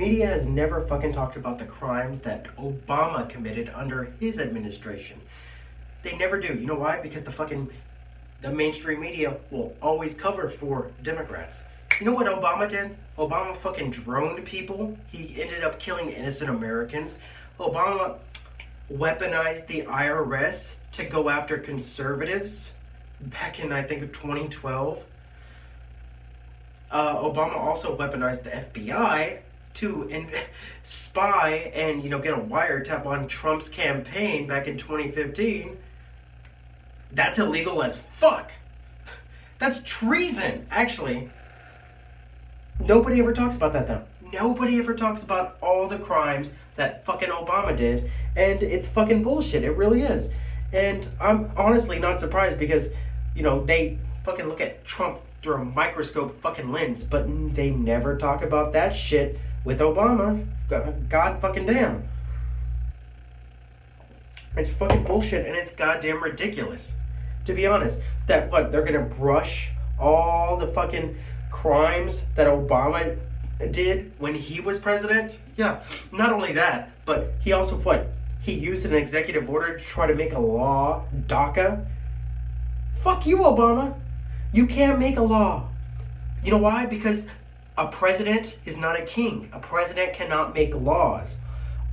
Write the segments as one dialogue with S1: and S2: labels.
S1: Media has never fucking talked about the crimes that Obama committed under his administration. They never do. You know why? Because the mainstream media will always cover for Democrats. You know what Obama did? Obama fucking droned people. He ended up killing innocent Americans. Obama weaponized the IRS to go after conservatives back in, I think, 2012. Obama also weaponized the FBI to spy and, get a wiretap on Trump's campaign back in 2015. That's illegal as fuck. That's treason, actually. Nobody ever talks about that, though. Nobody ever talks about all the crimes that fucking Obama did, and it's fucking bullshit. It really is. And I'm honestly not surprised because, they fucking look at Trump through a microscope fucking lens, but they never talk about that shit with Obama. God fucking damn. It's fucking bullshit, and it's goddamn ridiculous. To be honest, that they're gonna brush all the fucking crimes that Obama did when he was president? Yeah, not only that, but he also, he used an executive order to try to make a law, DACA. Fuck you, Obama. You can't make a law. You know why? Because a president is not a king. A president cannot make laws.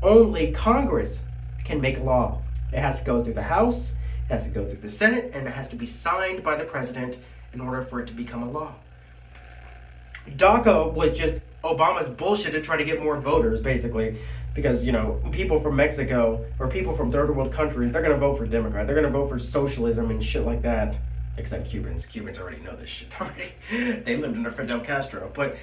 S1: Only Congress can make law. It has to go through the House, it has to go through the Senate, and it has to be signed by the president in order for it to become a law. DACA was just Obama's bullshit to try to get more voters, basically. Because, people from Mexico or people from third world countries, they're going to vote for Democrat. They're going to vote for socialism and shit like that. Except Cubans. Cubans already know this shit already. They lived under Fidel Castro. But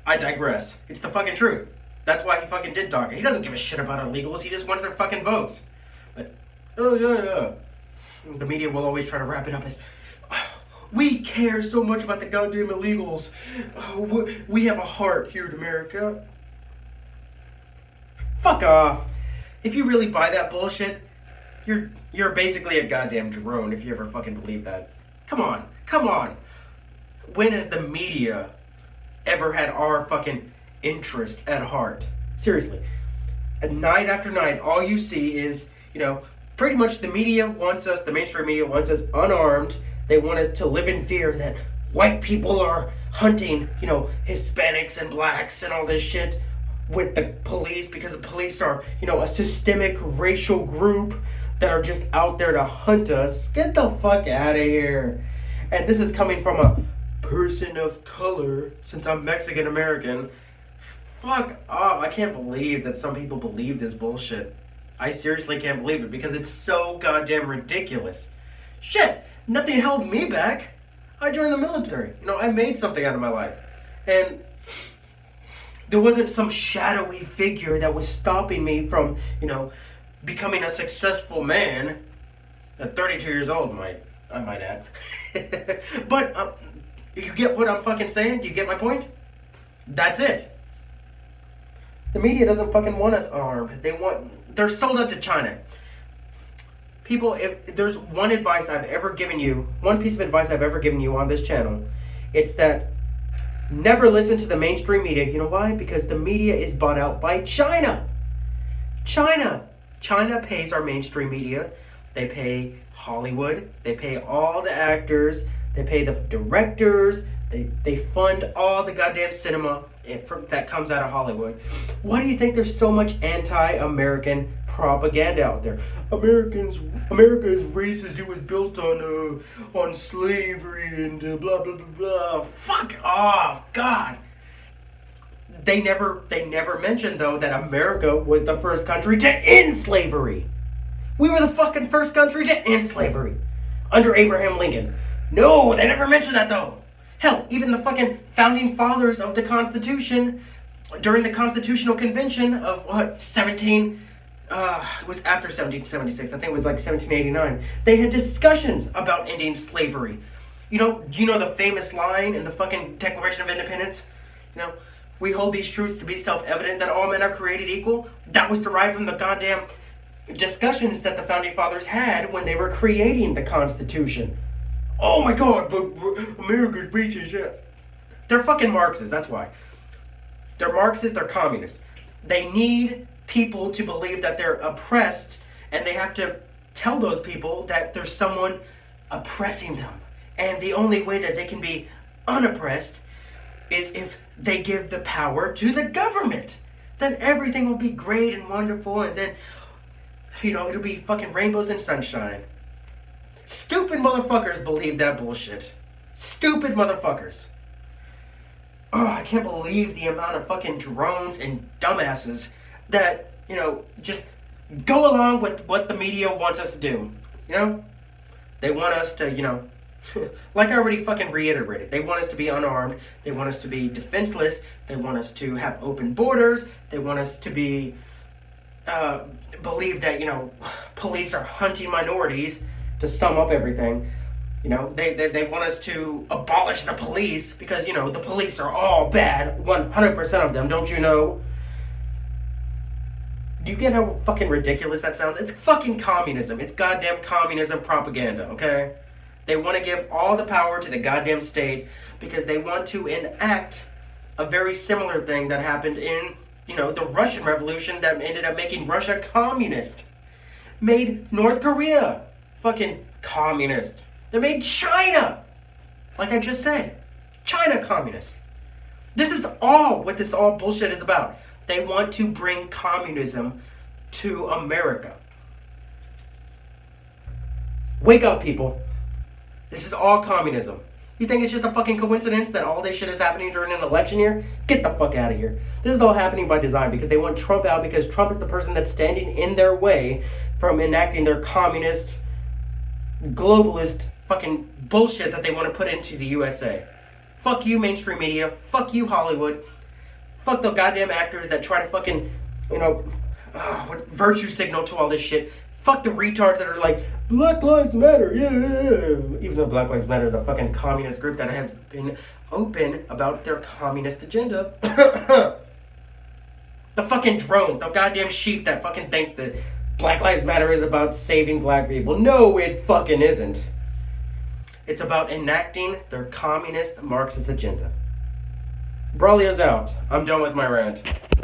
S1: I digress. It's the fucking truth. That's why he fucking did DACA. He doesn't give a shit about illegals. He just wants their fucking votes. But, yeah. The media will always try to wrap it up as, we care so much about the goddamn illegals. We have a heart here in America. Fuck off. If you really buy that bullshit, you're basically a goddamn drone if you ever fucking believe that. Come on. When has the media ever had our fucking interest at heart? Seriously. Night after night, all you see is, pretty much the media wants us, the mainstream media wants us unarmed. They want us to live in fear that white people are hunting, Hispanics and blacks and all this shit with the police because the police are, a systemic racial group that are just out there to hunt us. Get the fuck out of here. And this is coming from a person of color, since I'm Mexican American. Fuck off. I can't believe that some people believe this bullshit. I seriously can't believe it because it's so goddamn ridiculous. Shit, nothing held me back. I joined the military. I made something out of my life. And there wasn't some shadowy figure that was stopping me from, becoming a successful man at 32 years old, I might add. But you get what I'm fucking saying? Do you get my point? That's it. The media doesn't fucking want us armed. They're sold out to China. People, if there's one advice I've ever given you, one piece of advice I've ever given you on this channel, it's that never listen to the mainstream media. You know why? Because the media is bought out by China. China pays our mainstream media. They pay Hollywood. They pay all the actors. They pay the directors. They fund all the goddamn cinema that comes out of Hollywood. Why do you think there's so much anti-American propaganda out there? America is racist. It was built on slavery and blah blah blah blah. Fuck off, God. They never mentioned though that America was the first country to end slavery. We were the fucking first country to end slavery under Abraham Lincoln. No, they never mentioned that though. Hell, even the fucking founding fathers of the Constitution, during the Constitutional Convention of it was after 1776, I think it was like 1789, they had discussions about ending slavery. Do you know the famous line in the fucking Declaration of Independence? We hold these truths to be self-evident that all men are created equal. That was derived from the goddamn discussions that the founding fathers had when they were creating the Constitution. Oh my God, but America's racist. Yeah. They're fucking Marxists, that's why. They're Marxists, they're communists. They need people to believe that they're oppressed, and they have to tell those people that there's someone oppressing them. And the only way that they can be unoppressed is if they give the power to the government. Then everything will be great and wonderful, and then, it'll be fucking rainbows and sunshine. Stupid motherfuckers believe that bullshit. Stupid motherfuckers. Oh, I can't believe the amount of fucking drones and dumbasses that, just go along with what the media wants us to do. They want us to, like I already fucking reiterated, they want us to be unarmed, they want us to be defenseless, they want us to have open borders, they want us to be, believe that, police are hunting minorities, to sum up everything. They want us to abolish the police because, the police are all bad, 100% of them, don't you know? Do you get how fucking ridiculous that sounds? It's fucking communism. It's goddamn communism propaganda, okay? They want to give all the power to the goddamn state because they want to enact a very similar thing that happened in, the Russian Revolution that ended up making Russia communist. Made North Korea fucking communist. They made China, like I just said, China communist. This is all what this all bullshit is about. They want to bring communism to America. Wake up, people. This is all communism. You think it's just a fucking coincidence that all this shit is happening during an election year? Get the fuck out of here. This is all happening by design because they want Trump out because Trump is the person that's standing in their way from enacting their communist, globalist fucking bullshit that they want to put into the USA. Fuck you, mainstream media. Fuck you, Hollywood. Fuck the goddamn actors that try to fucking, virtue signal to all this shit. Fuck the retards that are like, Black Lives Matter, yeah. Even though Black Lives Matter is a fucking communist group that has been open about their communist agenda. The fucking drones, the goddamn sheep that fucking think that Black Lives Matter is about saving black people. No, it fucking isn't. It's about enacting their communist Marxist agenda. Braulio's out. I'm done with my rant.